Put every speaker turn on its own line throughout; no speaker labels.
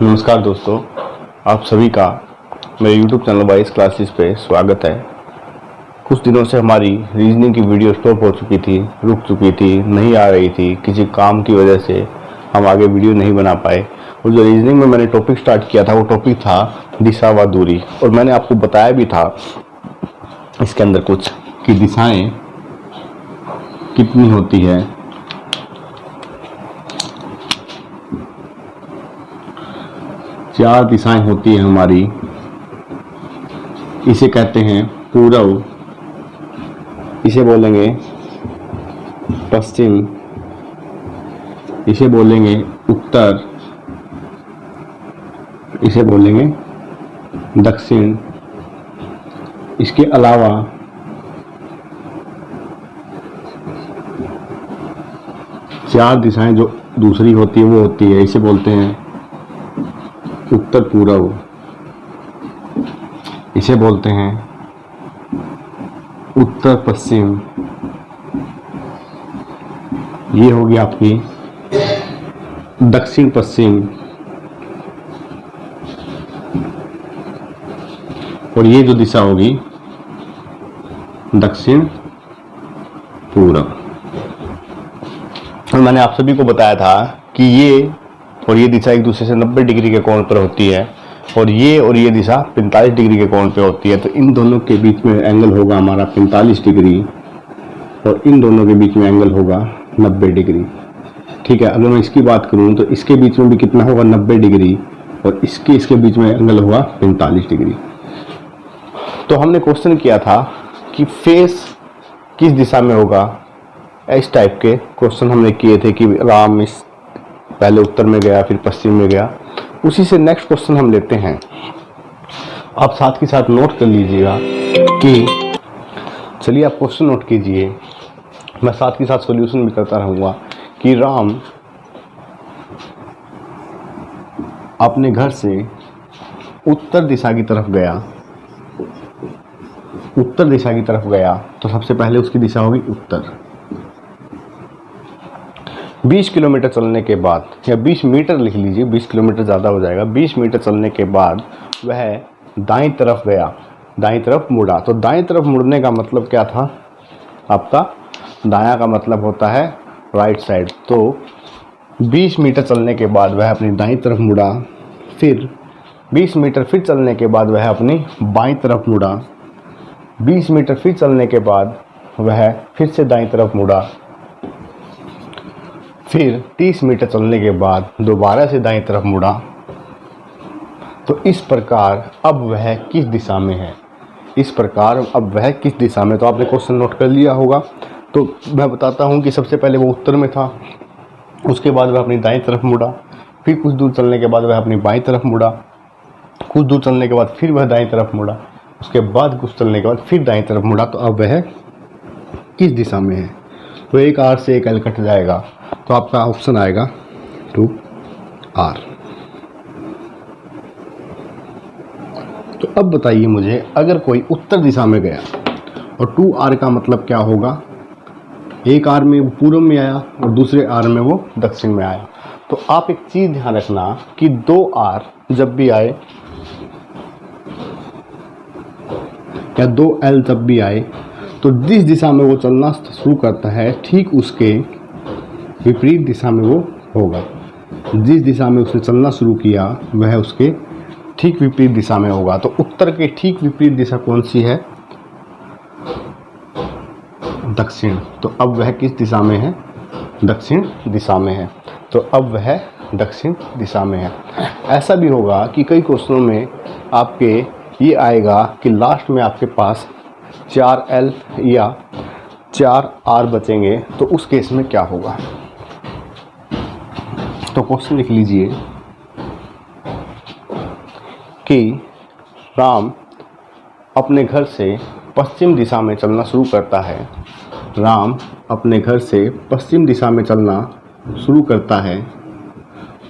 नमस्कार दोस्तों, आप सभी का मेरे YouTube चैनल वाइज क्लासेस पे स्वागत है। कुछ दिनों से हमारी रीजनिंग की वीडियो स्टॉप हो चुकी थी, रुक चुकी थी, नहीं आ रही थी। किसी काम की वजह से हम आगे वीडियो नहीं बना पाए। और जो रीजनिंग में मैंने टॉपिक स्टार्ट किया था वो टॉपिक था दिशा व दूरी। और मैंने आपको बताया भी था इसके अंदर कुछ कि दिशाएं कितनी होती है। चार दिशाएं होती है हमारी। इसे कहते हैं पूर्व, इसे बोलेंगे पश्चिम, इसे बोलेंगे उत्तर, इसे बोलेंगे दक्षिण। इसके अलावा चार दिशाएं जो दूसरी होती है वो होती है, इसे बोलते हैं उत्तर पूर्व, इसे बोलते हैं उत्तर पश्चिम। ये होगी आपकी दक्षिण पश्चिम। और ये जो दिशा होगी दक्षिण पूर्व। और मैंने आप सभी को बताया था कि ये और ये दिशा एक दूसरे से 90 डिग्री के कोण पर होती है और ये दिशा 45 डिग्री के कोण पे होती है। तो इन दोनों के बीच में एंगल होगा हमारा 45 डिग्री और इन दोनों के बीच में एंगल होगा 90 डिग्री। ठीक है, अगर मैं इसकी बात करूं तो इसके बीच में भी कितना होगा 90 डिग्री और इसके बीच में एंगल होगा 45 डिग्री। तो हमने क्वेश्चन किया था कि फेस किस दिशा में होगा। इस टाइप के क्वेश्चन हमने किए थे कि राम इस पहले उत्तर में गया फिर पश्चिम में गया। उसी से नेक्स्ट क्वेश्चन हम लेते हैं। आप साथ के साथ नोट कर लीजिएगा कि चलिए आप क्वेश्चन नोट कीजिए, मैं साथ के साथ सॉल्यूशन भी करता रहूँगा कि राम अपने घर से उत्तर दिशा की तरफ गया, उत्तर दिशा की तरफ गया तो सबसे पहले उसकी दिशा होगी उत्तर। 20 किलोमीटर चलने के बाद, या 20 मीटर लिख लीजिए, 20 किलोमीटर ज़्यादा हो जाएगा। 20 मीटर चलने के बाद वह दाईं तरफ गया, दाईं तरफ मुड़ा। तो दाईं तरफ मुड़ने का मतलब क्या था आपका? दायां का मतलब होता है राइट साइड। तो 20 मीटर चलने के बाद वह अपनी दाईं तरफ मुड़ा, फिर 20 मीटर फिर चलने के बाद वह अपनी बाईं तरफ मुड़ा, 20 मीटर फिर चलने के बाद वह फिर से दाईं तरफ मुड़ा, फिर 30 मीटर चलने के बाद दोबारा से दाईं तरफ मुड़ा। तो इस प्रकार अब वह किस दिशा में है? इस प्रकार अब वह किस दिशा में? तो आपने क्वेश्चन नोट कर लिया होगा। तो मैं बताता हूँ कि सबसे पहले वो उत्तर में था, उसके बाद वह अपनी दाईं तरफ मुड़ा, फिर कुछ दूर चलने के बाद वह अपनी बाईं तरफ मुड़ा, कुछ दूर चलने के बाद फिर वह दाईं तरफ मुड़ा, उसके बाद कुछ चलने के बाद फिर दाईं तरफ मुड़ा। तो अब वह किस दिशा में है? तो एक आर से एक एल कट जाएगा तो आपका ऑप्शन आएगा 2R। तो अब बताइए मुझे, अगर कोई उत्तर दिशा में गया और 2R का मतलब क्या होगा? एक आर में वो पूर्व में आया और दूसरे आर में वो दक्षिण में आया। तो आप एक चीज ध्यान रखना कि 2R जब भी आए या 2L जब भी आए तो जिस दिशा में वो चलना शुरू करता है ठीक उसके विपरीत दिशा में वो होगा। जिस दिशा में उसने चलना शुरू किया वह उसके ठीक विपरीत दिशा में होगा। तो उत्तर के ठीक विपरीत दिशा कौन सी है? दक्षिण। तो अब वह किस दिशा में है? दक्षिण दिशा में है। तो अब वह दक्षिण दिशा में है। ऐसा भी होगा कि कई क्वेश्चनों में आपके ये आएगा कि लास्ट में आपके पास 4L या 4R बचेंगे, तो उस केस में क्या होगा? तो क्वेश्चन लिख लीजिए कि राम अपने घर से पश्चिम दिशा में चलना शुरू करता है। राम अपने घर से पश्चिम दिशा में चलना शुरू करता है।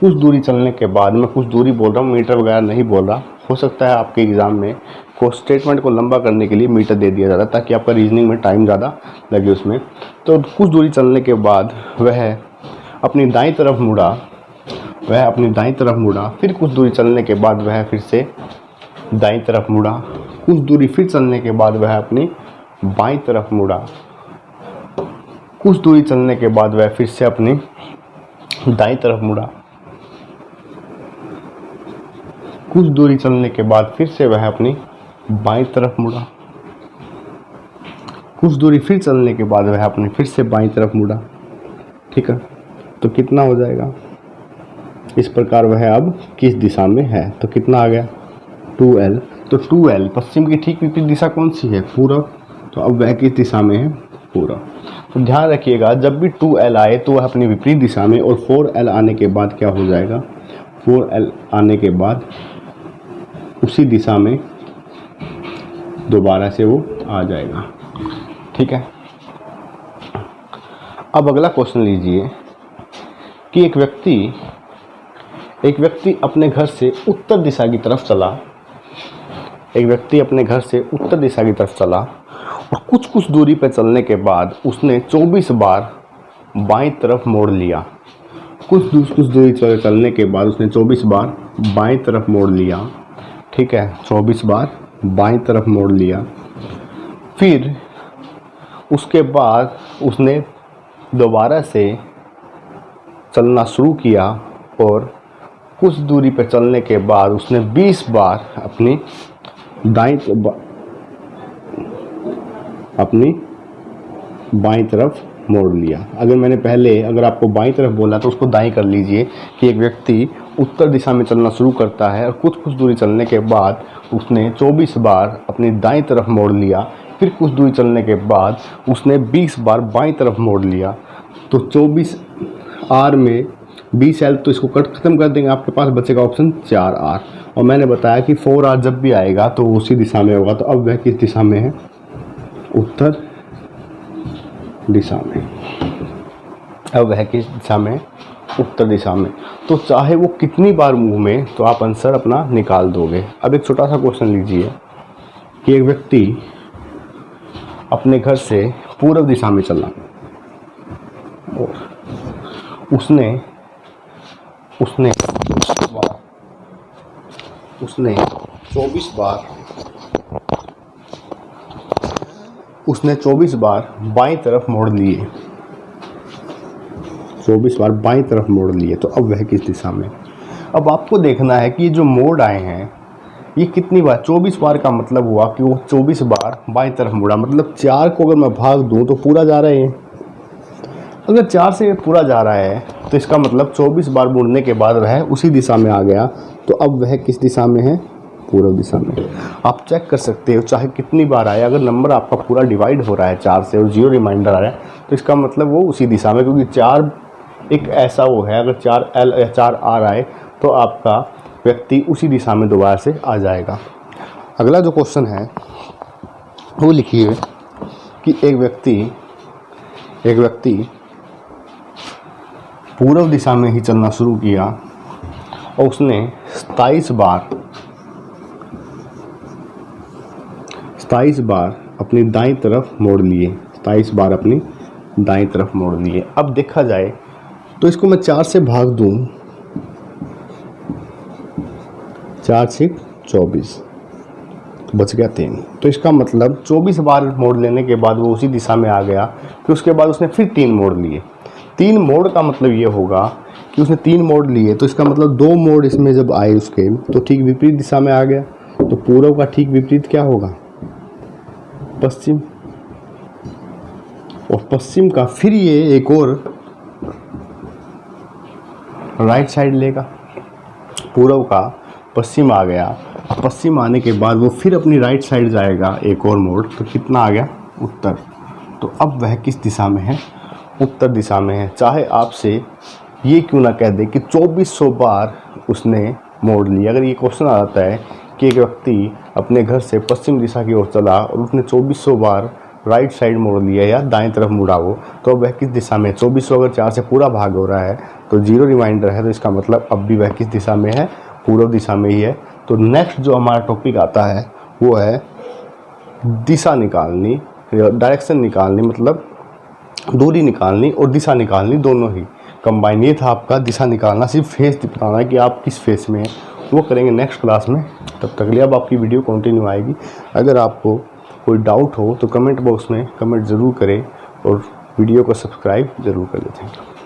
कुछ दूरी चलने के बाद, मैं कुछ दूरी बोल रहा हूँ, मीटर वगैरह नहीं बोल रहा। हो सकता है आपके एग्ज़ाम में को स्टेटमेंट को लंबा करने के लिए मीटर दे दिया जाता है ताकि आपका रीजनिंग में टाइम ज़्यादा लगे उसमें। तो कुछ दूरी चलने के बाद वह अपनी दाईं तरफ मुड़ा, वह अपनी दाईं तरफ मुड़ा, फिर कुछ दूरी चलने के बाद वह फिर से दाईं तरफ मुड़ा, कुछ दूरी फिर चलने के बाद वह अपनी बाईं तरफ मुड़ा, कुछ दूरी चलने के बाद वह फिर से अपनी दाईं तरफ मुड़ा, कुछ दूरी चलने के बाद फिर से वह अपनी बाईं तरफ मुड़ा, कुछ दूरी फिर चलने के बाद वह अपनी फिर से बाईं तरफ मुड़ा। ठीक है, तो कितना हो जाएगा, इस प्रकार वह अब किस दिशा में है, तो कितना आ गया 2L। तो 2L पश्चिम की ठीक विपरीत दिशा कौन सी है, पूरब, तो अब वह किस दिशा में है, पूरब। तो ध्यान रखिएगा जब भी 2L आए तो वह अपनी विपरीत दिशा में, और 4L आने के बाद क्या हो जाएगा, 4L आने के बाद उसी दिशा में दोबारा से वो आ जाएगा। ठीक है, अब अगला क्वेश्चन लीजिए कि एक व्यक्ति अपने घर से उत्तर दिशा की तरफ चला, एक व्यक्ति अपने घर से उत्तर दिशा की तरफ चला और कुछ दूरी पर चलने के बाद उसने 24 बार बाईं तरफ मोड़ लिया। कुछ दूरी चलने के बाद उसने 24 बार बाईं तरफ मोड़ लिया। ठीक है, 24 बार बाईं तरफ मोड़ लिया। फिर उसके बाद उसने दोबारा से चलना शुरू किया और कुछ दूरी पर चलने के बाद उसने 20 बार अपनी बाईं तरफ मोड़ लिया। अगर आपको बाईं तरफ बोला तो उसको दाईं कर लीजिए कि एक व्यक्ति उत्तर दिशा में चलना शुरू करता है और कुछ दूरी चलने के बाद उसने 24 बार अपनी दाईं तरफ मोड़ लिया। फिर कुछ दूरी चलने के बाद उसने 20 बार बाईं तरफ मोड़ लिया। तो 24 R में 20L, तो इसको खत्म कर देंगे, आपके पास बचेगा ऑप्शन 4R। और मैंने बताया कि 4R जब भी आएगा तो उसी दिशा में होगा। तो अब वह किस दिशा में है, उत्तर दिशा में। अब वह किस दिशा में, उत्तर दिशा में। तो चाहे वो कितनी बार मूव में, तो आप आंसर अपना निकाल दोगे। अब एक छोटा सा क्वेश्चन लीजिए कि एक व्यक्ति अपने घर से पूर्व दिशा में चला और उसने 24 बार बाईं तरफ मोड़ लिए, 24 बार बाईं तरफ मोड़ लिए। तो अब वह किस दिशा में। अब आपको देखना है कि ये जो मोड़ आए हैं ये कितनी बार, 24 बार का मतलब हुआ कि वो 24 बार बाईं तरफ मुड़ा। मतलब 4 को अगर मैं भाग दूं तो पूरा जा रहा है। अगर 4 से पूरा जा रहा है तो इसका मतलब 24 बार मुड़ने के बाद वह उसी दिशा में आ गया। तो अब वह किस दिशा में है, पूर्व दिशा में। आप चेक कर सकते हो चाहे कितनी बार आए, अगर नंबर आपका पूरा डिवाइड हो रहा है 4 से और 0 रिमाइंडर आ रहा है तो इसका मतलब वो उसी दिशा में, क्योंकि 4 एक ऐसा वो है, अगर 4L या 4R आए तो आपका व्यक्ति उसी दिशा में दोबारा से आ जाएगा। अगला जो क्वेश्चन है वो लिखिए कि एक व्यक्ति पूर्व दिशा में ही चलना शुरू किया और उसने 27 बार अपनी दाईं तरफ मोड़ लिए, 27 बार अपनी दाईं तरफ मोड़ लिए। अब देखा जाए तो इसको मैं 4 से भाग दूं, 4 से 24 तो बच गया 3। तो इसका मतलब 24 बार मोड़ लेने के बाद वो उसी दिशा में आ गया। फिर उसके बाद उसने फिर 3 मोड़ लिए। 3 मोड़ का मतलब ये होगा कि उसने 3 मोड़ लिए, तो इसका मतलब 2 मोड़ इसमें जब आए उसके तो ठीक विपरीत दिशा में आ गया। तो पूर्व का ठीक विपरीत क्या होगा, पश्चिम। और पश्चिम का फिर ये एक और राइट साइड लेगा। पूर्व का पश्चिम आ गया, पश्चिम आने के बाद वो फिर अपनी राइट साइड जाएगा एक और मोड़। तो कितना आ गया, उत्तर। तो अब वह किस दिशा में है, उत्तर दिशा में है। चाहे आपसे ये क्यों ना कह दे कि 2400 बार उसने मोड़ लिया। अगर ये क्वेश्चन आ जाता है कि एक व्यक्ति अपने घर से पश्चिम दिशा की ओर चला और उसने 2400 बार राइट साइड मोड़ लिया या दाएं तरफ मुड़ा हो, तो अब वह किस दिशा में। 2400 अगर 4 से पूरा भाग हो रहा है तो 0 रिमाइंडर है, तो इसका मतलब अब भी वह किस दिशा में है, पूर्व दिशा में ही है। तो नेक्स्ट जो हमारा टॉपिक आता है वो है दिशा निकालनी, डायरेक्शन निकालनी, मतलब दूरी निकालनी और दिशा निकालनी दोनों ही। कंबाइन, ये था आपका दिशा निकालना, सिर्फ फेस बताना है कि आप किस फेस में हैं, वो करेंगे नेक्स्ट क्लास में। तब तक लिए अब आपकी वीडियो कंटिन्यू आएगी। अगर आपको कोई डाउट हो तो कमेंट बॉक्स में कमेंट ज़रूर करें और वीडियो को सब्सक्राइब ज़रूर कर लें। Thank you.